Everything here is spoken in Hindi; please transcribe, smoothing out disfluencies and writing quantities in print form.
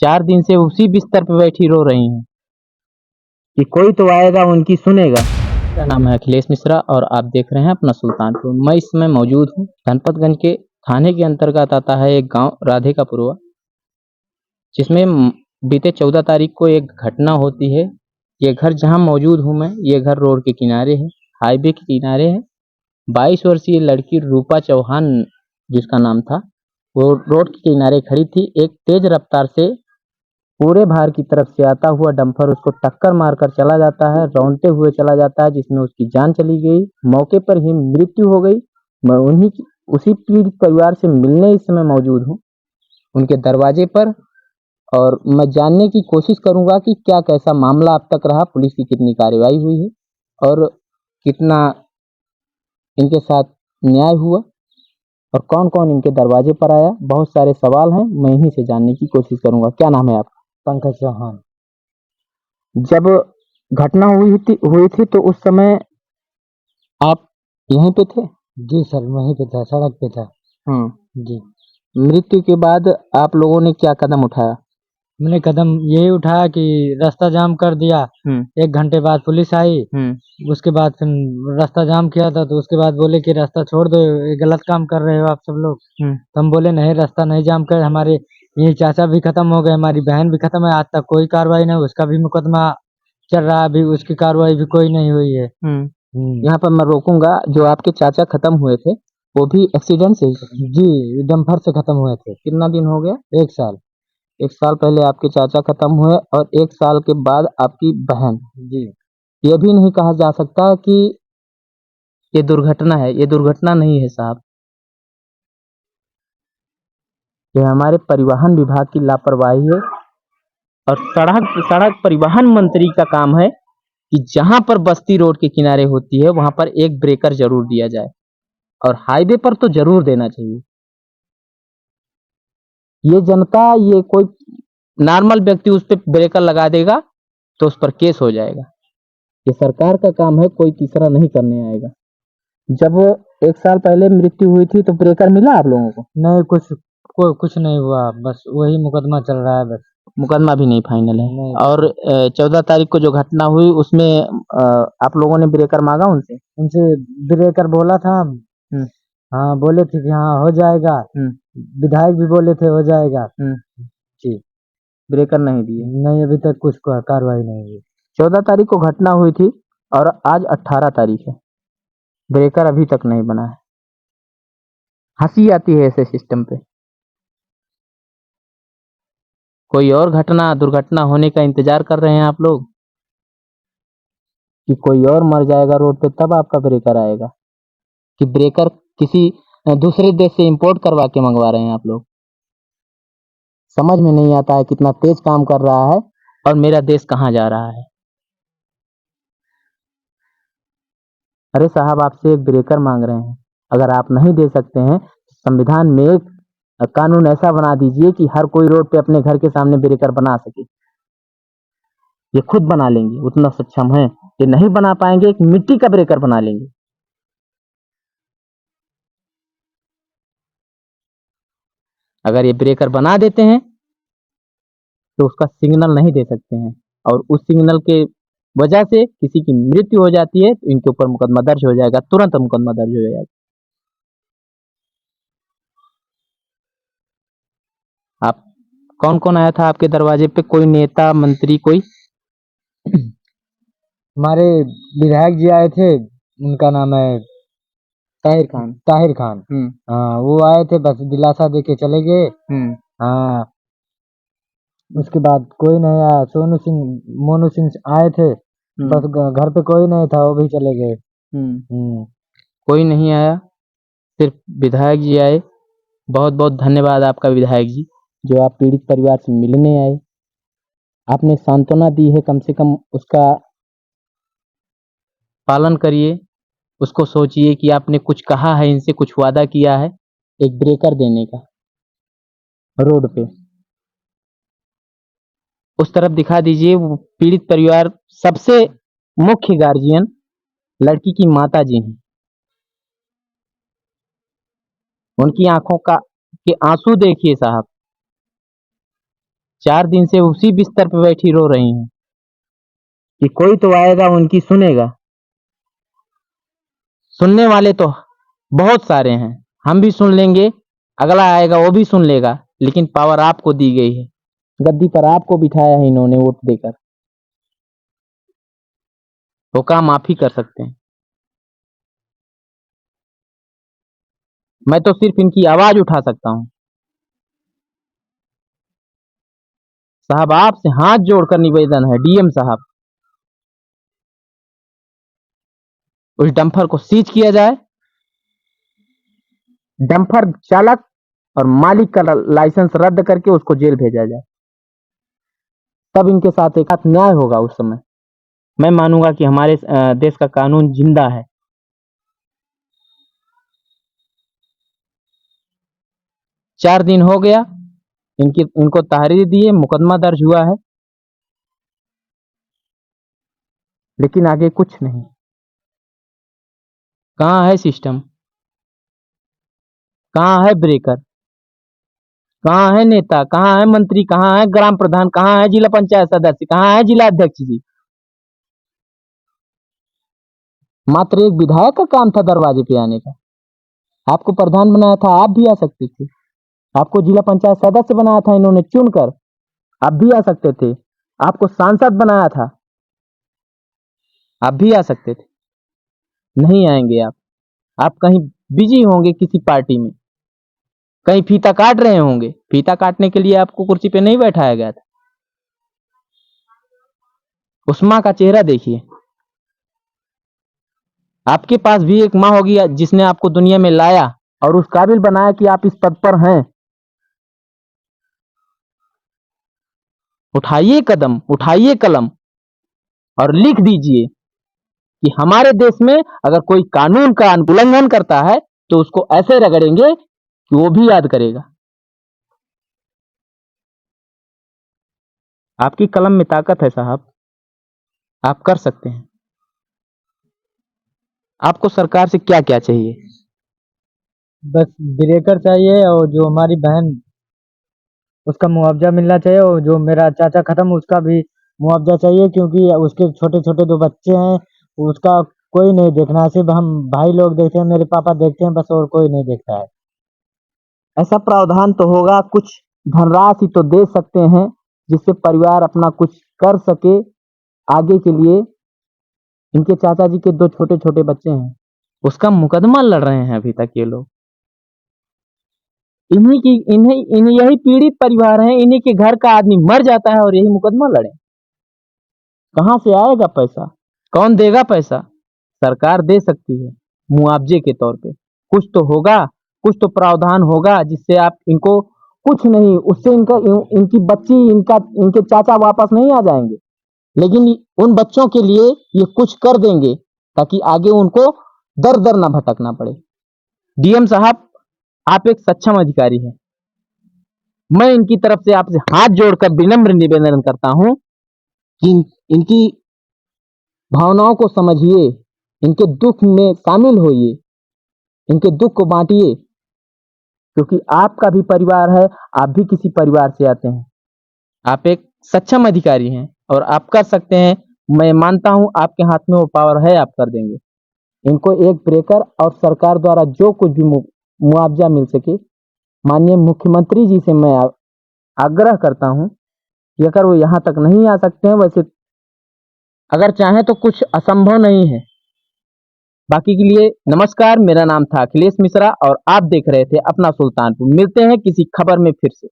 4 दिन से उसी बिस्तर पे बैठी रो रही हैं कि कोई तो आएगा उनकी सुनेगा। मेरा नाम है अखिलेश मिश्रा और आप देख रहे हैं अपना सुल्तानपुर। मैं इस समय मौजूद हूँ धनपतगंज के थाने के अंतर्गत आता है एक गांव राधिकापुरवा, जिसमें बीते 14 तारीख को एक घटना होती है। ये घर जहां मौजूद हूं मैं, ये घर रोड के किनारे है, हाईवे के किनारे है। 22 वर्षीय लड़की रूपा चौहान जिसका नाम था, वो रोड के किनारे खड़ी थी। एक तेज रफ्तार से पूरे भार की तरफ से आता हुआ डंपर उसको टक्कर मारकर चला जाता है, रौंदते हुए चला जाता है, जिसमें उसकी जान चली गई, मौके पर ही मृत्यु हो गई। मैं उसी पीड़ित परिवार से मिलने इस समय मौजूद हूँ, उनके दरवाजे पर। और मैं जानने की कोशिश करूंगा कि क्या कैसा मामला अब तक रहा, पुलिस की कितनी कार्रवाई हुई है और कितना इनके साथ न्याय हुआ और कौन कौन इनके दरवाजे पर आया। बहुत सारे सवाल हैं, मैं इन्हीं से जानने की कोशिश करूंगा। क्या नाम है आपका? पंकज चौहान। जब घटना हुई थी तो उस समय आप यहीं पे थे? जी सर, वहीं पे था, सड़क पे था। जी। मृत्यु के बाद आप लोगों ने क्या कदम उठाया? मैंने कदम यही उठाया कि रास्ता जाम कर दिया। 1 घंटे बाद पुलिस आई। उसके बाद फिर रास्ता जाम किया था, तो उसके बाद बोले कि रास्ता छोड़ दो, ये गलत काम कर रहे हो आप सब लोग। तो हम बोले नहीं, रास्ता नहीं जाम कर, हमारे ये चाचा भी खत्म हो गए, हमारी बहन भी खत्म है, आज तक कोई कार्रवाई नहीं, उसका भी मुकदमा चल रहा है, अभी उसकी कार्रवाई भी कोई नहीं हुई है। यहाँ पर मैं रोकूंगा, जो आपके चाचा खत्म हुए थे वो भी एक्सीडेंट से ही? जी, डंपर से खत्म हुए थे। कितना दिन हो गया? 1 साल। 1 साल पहले आपके चाचा खत्म हुए और 1 साल के बाद आपकी बहन। जी। ये भी नहीं कहा जा सकता कि ये दुर्घटना है, ये दुर्घटना नहीं है साहब, ये हमारे परिवहन विभाग की लापरवाही है। और सड़क सड़क परिवहन मंत्री का काम है कि जहां पर बस्ती रोड के किनारे होती है वहां पर एक ब्रेकर जरूर दिया जाए, और हाईवे पर तो जरूर देना चाहिए। ये जनता, ये कोई नॉर्मल व्यक्ति उस पर ब्रेकर लगा देगा तो उस पर केस हो जाएगा। ये सरकार का काम है, कोई तीसरा नहीं करने आएगा। जब 1 साल पहले मृत्यु हुई थी तो ब्रेकर मिला आप लोगों को? नहीं, कुछ नहीं हुआ, बस वही मुकदमा चल रहा है बस। मुकदमा भी नहीं फाइनल है? नहीं। और 14 तारीख को जो घटना हुई उसमें आप लोगों ने ब्रेकर मांगा उनसे? उनसे ब्रेकर बोला था। हाँ, बोले थे कि हाँ हो जाएगा। विधायक भी बोले थे हो जाएगा। जी। ब्रेकर नहीं दिए? नहीं, अभी तक कुछ कार्रवाई नहीं हुई। 14 तारीख को घटना हुई थी और आज 18 तारीख है, ब्रेकर अभी तक नहीं बना है। हंसी आती है ऐसे सिस्टम पे। कोई और घटना दुर्घटना होने का इंतजार कर रहे हैं आप लोग कि कोई और मर जाएगा रोड पे तब आपका ब्रेकर आएगा, कि ब्रेकर किसी दूसरे देश से इंपोर्ट करवा के मंगवा रहे हैं आप लोग? समझ में नहीं आता है कितना तेज काम कर रहा है और मेरा देश कहाँ जा रहा है। अरे साहब, आपसे एक ब्रेकर मांग रहे हैं, अगर आप नहीं दे सकते हैं, संविधान में एक कानून ऐसा बना दीजिए कि हर कोई रोड पे अपने घर के सामने ब्रेकर बना सके। ये खुद बना लेंगे, उतना सक्षम है। ये नहीं बना पाएंगे, एक मिट्टी का ब्रेकर बना लेंगे। अगर ये ब्रेकर बना देते हैं तो उसका सिग्नल नहीं दे सकते हैं, और उस सिग्नल के वजह से किसी की मृत्यु हो जाती है तो इनके ऊपर मुकदमा दर्ज हो जाएगा, तुरंत मुकदमा दर्ज हो जाएगा। आप कौन कौन आया था आपके दरवाजे पे? कोई नेता मंत्री कोई? हमारे विधायक जी आए थे, उनका नाम है ताहिर खान। ताहिर खान। हाँ, वो आए थे, बस दिलासा दे के चले गए। हाँ, उसके बाद कोई नहीं आया। सोनू सिंह, मोनू सिंह आए थे, बस घर पे कोई नहीं था, वो भी चले गए। कोई नहीं आया, सिर्फ विधायक जी आए। बहुत बहुत धन्यवाद आपका विधायक जी, जो आप पीड़ित परिवार से मिलने आए। आपने सांत्वना दी है, कम से कम उसका पालन करिए। उसको सोचिए कि आपने कुछ कहा है इनसे, कुछ वादा किया है एक ब्रेकर देने का रोड पे। उस तरफ दिखा दीजिए। वो पीड़ित परिवार, सबसे मुख्य गार्जियन लड़की की माता जी हैं। उनकी आंखों का के आंसू देखिए साहब। 4 दिन से उसी बिस्तर पे बैठी रो रही हैं कि कोई तो आएगा उनकी सुनेगा। सुनने वाले तो बहुत सारे हैं, हम भी सुन लेंगे, अगला आएगा वो भी सुन लेगा, लेकिन पावर आपको दी गई है, गद्दी पर आपको बिठाया है इन्होंने वोट देकर। वो काम आप ही कर सकते हैं। मैं तो सिर्फ इनकी आवाज उठा सकता हूं। साहब आपसे हाथ जोड़कर निवेदन है, डीएम साहब, उस डंपर को सीज किया जाए, डंपर चालक और मालिक का लाइसेंस रद्द करके उसको जेल भेजा जाए, तब इनके साथ एक साथ न्याय होगा। उस समय मैं मानूंगा कि हमारे देश का कानून जिंदा है। 4 दिन हो गया इनको तहरीर दिए, मुकदमा दर्ज हुआ है, लेकिन आगे कुछ नहीं। कहां है सिस्टम, कहां है ब्रेकर, कहां है नेता, कहां है मंत्री, कहां है ग्राम प्रधान, कहां है जिला पंचायत सदस्य, कहां है जिला अध्यक्ष जी। मात्र एक विधायक का काम था दरवाजे पे आने का। आपको प्रधान बनाया था, आप भी आ सकते थे। आपको जिला पंचायत सदस्य बनाया था इन्होंने चुनकर, आप भी आ सकते थे। आपको सांसद बनाया था, आप भी आ सकते थे। नहीं आएंगे आप कहीं बिजी होंगे किसी पार्टी में, कहीं फीता काट रहे होंगे। फीता काटने के लिए आपको कुर्सी पे नहीं बैठाया गया था। उस माँ का चेहरा देखिए। आपके पास भी एक माँ होगी जिसने आपको दुनिया में लाया और उस काबिल बनाया कि आप इस पद पर हैं। उठाइए कदम, उठाइए कलम और लिख दीजिए कि हमारे देश में अगर कोई कानून का उल्लंघन करता है तो उसको ऐसे रगड़ेंगे कि वो भी याद करेगा। आपकी कलम में ताकत है साहब, आप कर सकते हैं। आपको सरकार से क्या क्या चाहिए? बस ब्रेकर चाहिए, और जो हमारी बहन उसका मुआवजा मिलना चाहिए, और जो मेरा चाचा खत्म उसका भी मुआवजा चाहिए, क्योंकि उसके छोटे छोटे 2 बच्चे हैं, उसका कोई नहीं देखना, सिर्फ हम भाई लोग देखते हैं, मेरे पापा देखते हैं बस, और कोई नहीं देखता है। ऐसा प्रावधान तो होगा, कुछ धनराशि तो दे सकते हैं जिससे परिवार अपना कुछ कर सके आगे के लिए। इनके चाचा जी के 2 छोटे छोटे बच्चे हैं, उसका मुकदमा लड़ रहे हैं अभी तक ये लोग। इन्हें यही पीड़ित परिवार हैं, इन्हीं के घर का आदमी मर जाता है और यही मुकदमा लड़े। कहां से आएगा पैसा, कौन देगा पैसा? सरकार दे सकती है मुआवजे के तौर पे, कुछ तो होगा, कुछ तो प्रावधान होगा जिससे आप इनको कुछ नहीं, उससे इनकी बच्ची, इनके चाचा वापस नहीं आ जाएंगे, लेकिन उन बच्चों के लिए ये कुछ कर देंगे ताकि आगे उनको दर दर ना भटकना पड़े। डीएम साहब, आप एक सक्षम अधिकारी हैं, मैं इनकी तरफ से आपसे हाथ जोड़कर विनम्र निवेदन करता हूं कि इनकी भावनाओं को समझिए, इनके दुख में शामिल होइए, इनके दुख को बांटिए, क्योंकि आपका भी परिवार है, आप भी किसी परिवार से आते हैं। आप एक सक्षम अधिकारी हैं और आप कर सकते हैं। मैं मानता हूं आपके हाथ में वो पावर है, आप कर देंगे। इनको एक ब्रेकर और सरकार द्वारा जो कुछ भी मुआवजा मिल सके, माननीय मुख्यमंत्री जी से मैं आग्रह करता हूं कि अगर वो यहाँ तक नहीं आ सकते हैं, वैसे अगर चाहें तो कुछ असंभव नहीं है। बाकी के लिए नमस्कार, मेरा नाम था अखिलेश मिश्रा और आप देख रहे थे अपना सुल्तानपुर। मिलते हैं किसी खबर में फिर से।